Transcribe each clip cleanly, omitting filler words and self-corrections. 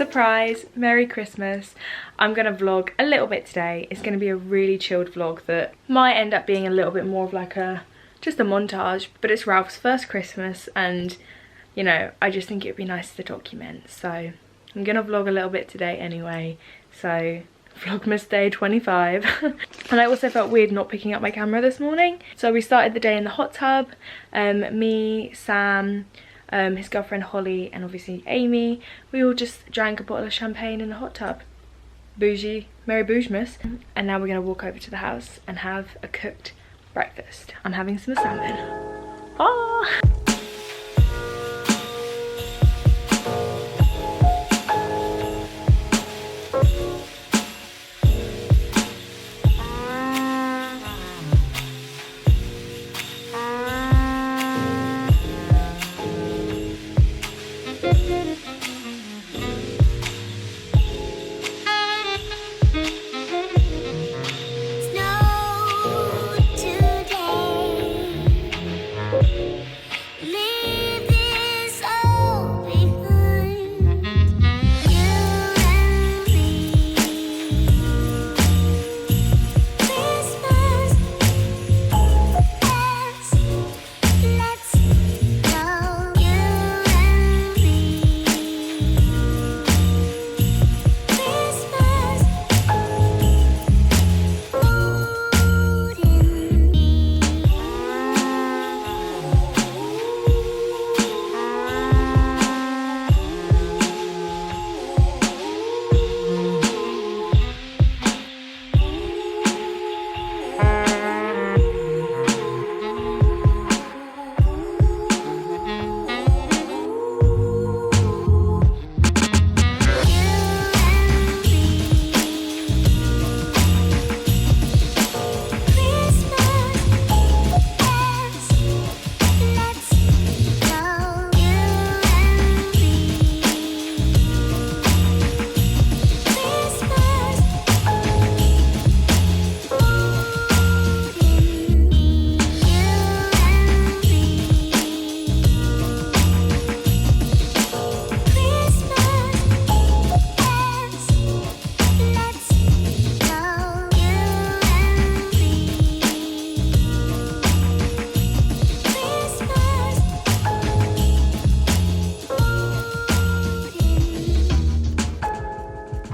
surprise, Merry Christmas. I'm gonna vlog a little bit today. It's gonna be a really chilled vlog that might end up being a little bit more of like just a montage, but it's Ralph's first Christmas and you know, I just think it would be nice to document. So I'm gonna vlog a little bit today anyway. So Vlogmas day 25. And I also felt weird not picking up my camera this morning. So we started the day in the hot tub. Me, Sam, his girlfriend Holly, and obviously Amy. We all just drank a bottle of champagne in the hot tub. Bougie, Merry Bougmas. And now we're gonna walk over to the house and have a cooked breakfast. I'm having some salmon. Ah!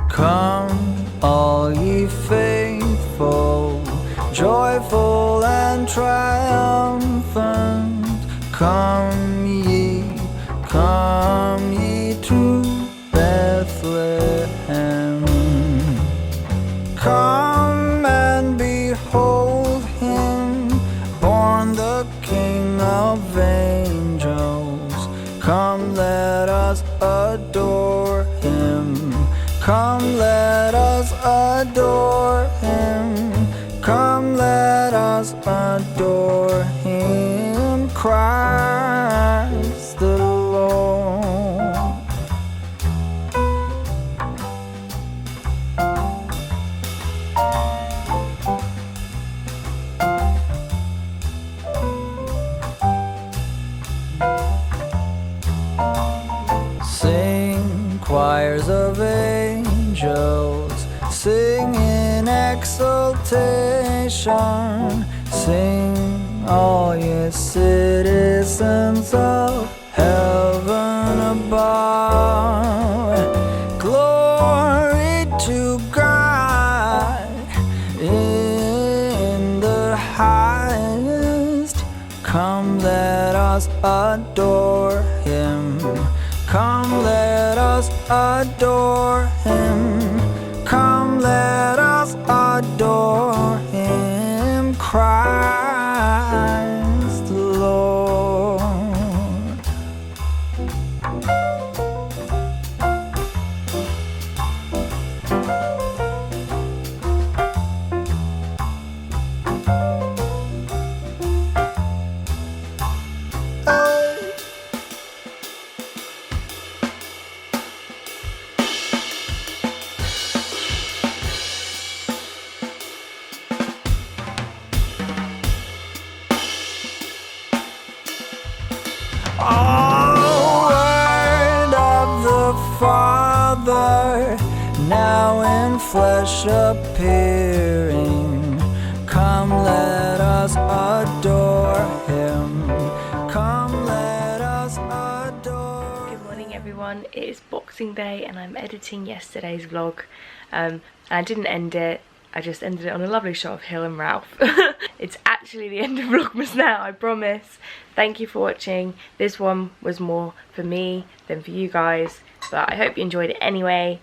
Come, all ye faithful, joyful and triumphant. Come ye to Bethlehem. Come and behold him, born the King of angels. Come, let us adore him. Come, let us adore him. Come, let us adore him, Christ the Lord. Sing, choirs of angels, sing in exultation. Sing, all ye citizens of heaven above. Glory to God in the highest. Come, let us adore him. Come, let us adore him. Come, let us adore him, Christ the Lord. Father, now in flesh appearing. Come, let us adore him. Come, let us adore. Good morning everyone, it is Boxing Day and I'm editing yesterday's vlog. And I didn't end it, I just ended it on a lovely shot of Hill and Ralph. It's actually the end of Vlogmas now, I promise. Thank you for watching. This one was more for me than for you guys, but I hope you enjoyed it anyway.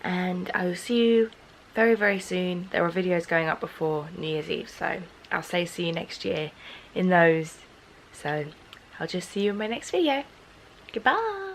And I will see you very, very soon. There are videos going up before New Year's Eve, so I'll say see you next year in those. So I'll just see you in my next video. Goodbye.